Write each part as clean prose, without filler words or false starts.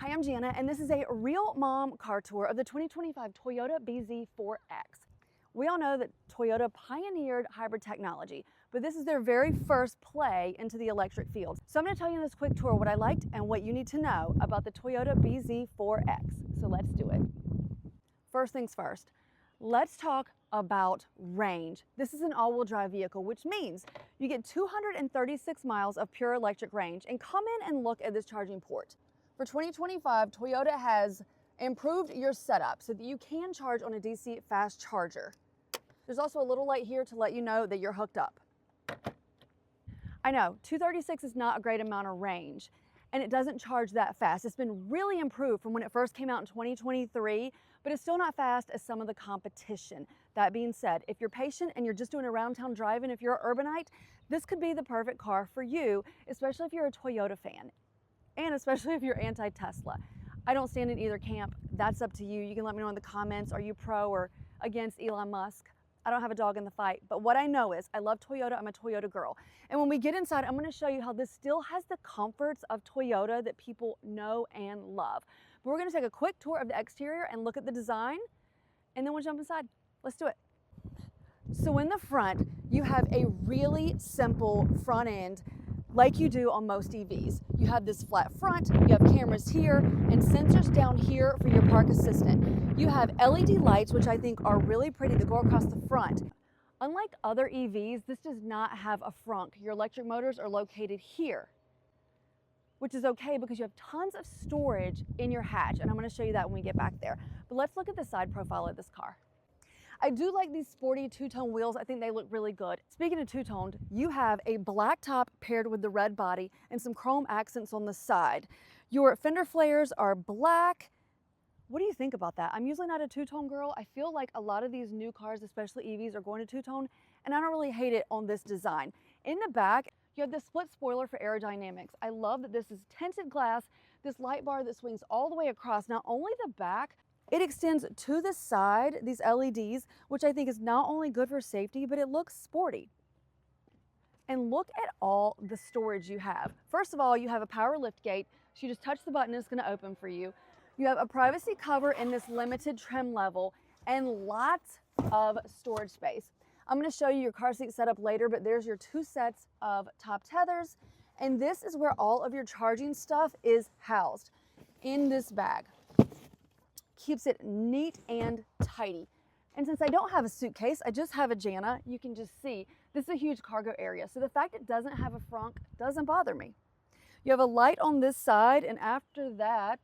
Hi, I'm Jana, and this is a real mom car tour of the 2025 Toyota bZ4X. We all know that Toyota pioneered hybrid technology, but this is their very first play into the electric field. So I'm going to tell you in this quick tour what I liked and what you need to know about the Toyota bZ4X. So let's do it. First things first, let's talk about range. This is an all-wheel drive vehicle, which means you get 236 miles of pure electric range. And come in and look at this charging port. For 2025, Toyota has improved your setup so that you can charge on a DC fast charger. There's also a little light here to let you know that you're hooked up. I know, 236 is not a great amount of range, and it doesn't charge that fast. It's been really improved from when it first came out in 2023, but it's still not fast as some of the competition. That being said, if you're patient and you're just doing around town driving, if you're an urbanite, this could be the perfect car for you, especially if you're a Toyota fan. And especially if you're anti-Tesla. I don't stand in either camp. That's up to you. You can let me know in the comments, are you pro or against Elon Musk? I don't have a dog in the fight, but what I know is I love Toyota. I'm a Toyota girl. And when we get inside, I'm going to show you how this still has the comforts of Toyota that people know and love. But we're going to take a quick tour of the exterior and look at the design, and then we'll jump inside. Let's do it. So in the front, you have a really simple front end like you do on most EVs. You have this flat front, you have cameras here, and sensors down here for your park assistant. You have LED lights, which I think are really pretty, that go across the front. Unlike other EVs, this does not have a frunk. Your electric motors are located here, which is okay because you have tons of storage in your hatch, and I'm going to show you that when we get back there. But let's look at the side profile of this car. I do like these sporty two-tone wheels. I think they look really good. Speaking of two-toned, you have a black top paired with the red body and some chrome accents on the side. Your fender flares are black. What do you think about that? I'm usually not a two-tone girl. I feel like a lot of these new cars, especially EVs, are going to two-tone, and I don't really hate it on this design. In the back, you have the split spoiler for aerodynamics. I love that this is tinted glass, this light bar that swings all the way across, not only the back, it extends to the side, these LEDs, which I think is not only good for safety, but it looks sporty. And look at all the storage you have. First of all, you have a power lift gate. So you just touch the button, it's gonna open for you. You have a privacy cover in this limited trim level and lots of storage space. I'm gonna show you your car seat setup later, but there's your two sets of top tethers. And this is where all of your charging stuff is housed in this bag. Keeps it neat and tidy. And since I don't have a suitcase, I just have a Jana, you can just see this is a huge cargo area. So the fact it doesn't have a frunk doesn't bother me. You have a light on this side, and after that,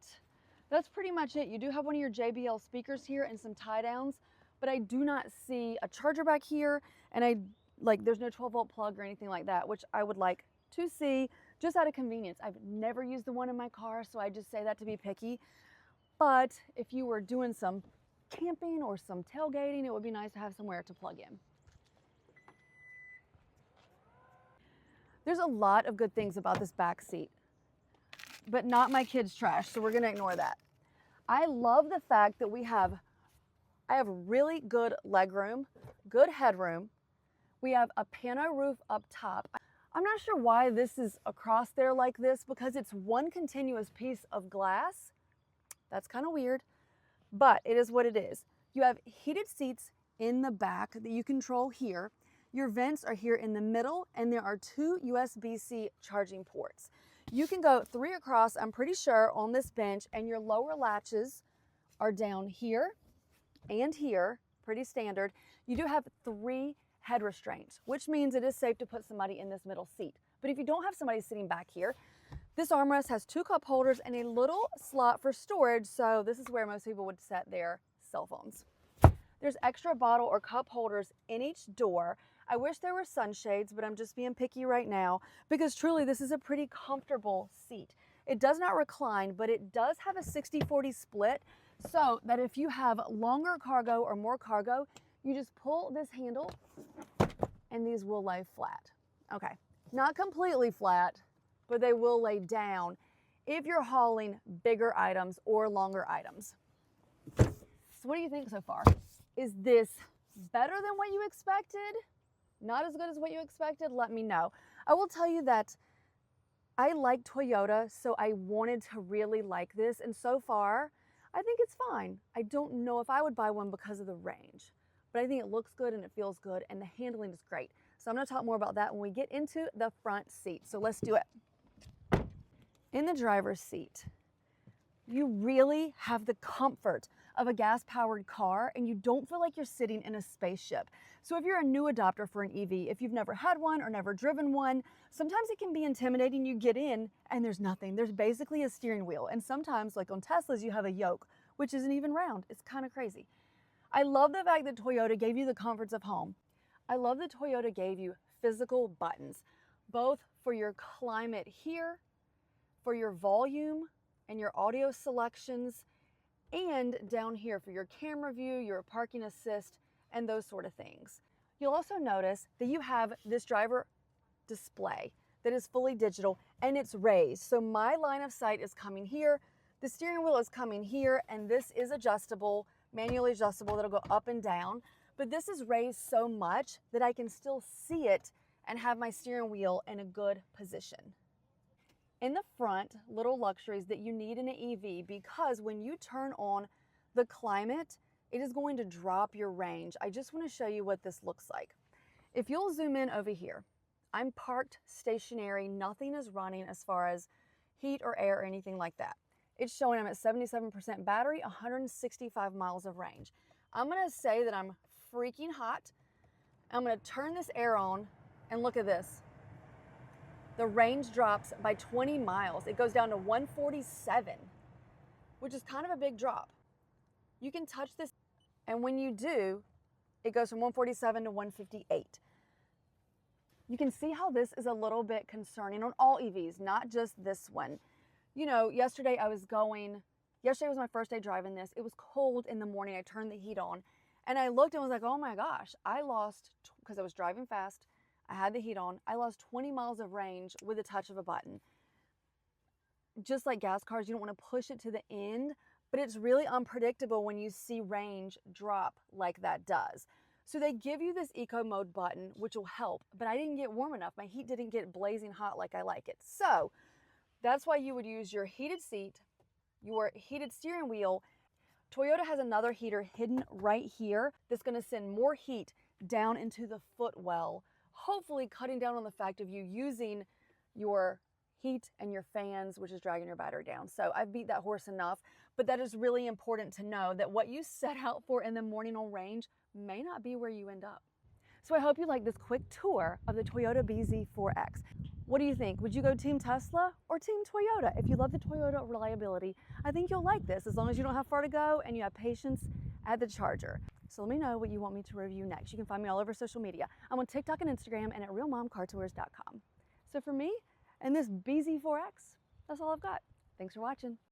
that's pretty much it. You do have one of your JBL speakers here and some tie downs, but I do not see a charger back here, and there's no 12-volt plug or anything like that, which I would like to see just out of convenience. I've never used the one in my car, so I just say that to be picky. But if you were doing some camping or some tailgating, it would be nice to have somewhere to plug in. There's a lot of good things about this back seat, but not my kids' trash, so we're gonna ignore that. I love the fact that I have really good legroom, good headroom. We have a pano roof up top. I'm not sure why this is across there like this, because it's one continuous piece of glass. That's kind of weird, but it is what it is. You have heated seats in the back that you control here. Your vents are here in the middle, and there are two USB-C charging ports. You can go 3 across, I'm pretty sure, on this bench, and your lower latches are down here and here, pretty standard. You do have 3 head restraints, which means it is safe to put somebody in this middle seat. But if you don't have somebody sitting back here, this armrest has 2 cup holders and a little slot for storage, so this is where most people would set their cell phones. There's extra bottle or cup holders in each door. I wish there were sunshades, but I'm just being picky right now because truly this is a pretty comfortable seat. It does not recline, but it does have a 60-40 split, so that if you have longer cargo or more cargo, you just pull this handle and these will lay flat. Okay, not completely flat, but they will lay down if you're hauling bigger items or longer items. So what do you think so far? Is this better than what you expected? Not as good as what you expected? Let me know. I will tell you that I like Toyota, so I wanted to really like this, and so far, I think it's fine. I don't know if I would buy one because of the range, but I think it looks good and it feels good, and the handling is great. So I'm gonna talk more about that when we get into the front seat. So let's do it. In the driver's seat, you really have the comfort of a gas-powered car, and you don't feel like you're sitting in a spaceship. So if you're a new adopter for an EV, if you've never had one or never driven one, sometimes it can be intimidating. You get in and there's nothing. There's basically a steering wheel. And sometimes, like on Teslas, you have a yoke, which isn't even round. It's kind of crazy. I love the fact that Toyota gave you the comforts of home. I love that Toyota gave you physical buttons, both for your climate here, for your volume and your audio selections, and down here for your camera view, your parking assist, and those sort of things. You'll also notice that you have this driver display that is fully digital and it's raised. So my line of sight is coming here, the steering wheel is coming here, and this is adjustable, manually adjustable, that'll go up and down. But this is raised so much that I can still see it and have my steering wheel in a good position. In the front, little luxuries that you need in an EV, because when you turn on the climate, it is going to drop your range. I just want to show you what this looks like. If you'll zoom in over here, I'm parked stationary, nothing is running as far as heat or air or anything like that. It's showing I'm at 77% battery, 165 miles of range. I'm going to say that I'm freaking hot. I'm going to turn this air on and look at this. The range drops by 20 miles. It goes down to 147, which is kind of a big drop. You can touch this, and when you do, it goes from 147 to 158. You can see how this is a little bit concerning on all EVs, not just this one. You know, yesterday was my first day driving this. It was cold in the morning. I turned the heat on, and I looked and was like, oh my gosh, I lost, because I was driving fast, I had the heat on, I lost 20 miles of range with a touch of a button. Just like gas cars, you don't want to push it to the end, but it's really unpredictable when you see range drop like that does. So they give you this eco mode button, which will help, but I didn't get warm enough. My heat didn't get blazing hot like I like it. So that's why you would use your heated seat, your heated steering wheel. Toyota has another heater hidden right here that's going to send more heat down into the footwell, hopefully cutting down on the fact of you using your heat and your fans, which is dragging your battery down. So I've beat that horse enough, but that is really important to know that what you set out for in the morning on range may not be where you end up. So I hope you like this quick tour of the Toyota bZ4X. What do you think? Would you go Team Tesla or Team Toyota? If you love the Toyota reliability, I think you'll like this, as long as you don't have far to go and you have patience at the charger. So let me know what you want me to review next. You can find me all over social media. I'm on TikTok and Instagram and at realmomcartours.com. So for me and this bZ4X, that's all I've got. Thanks for watching.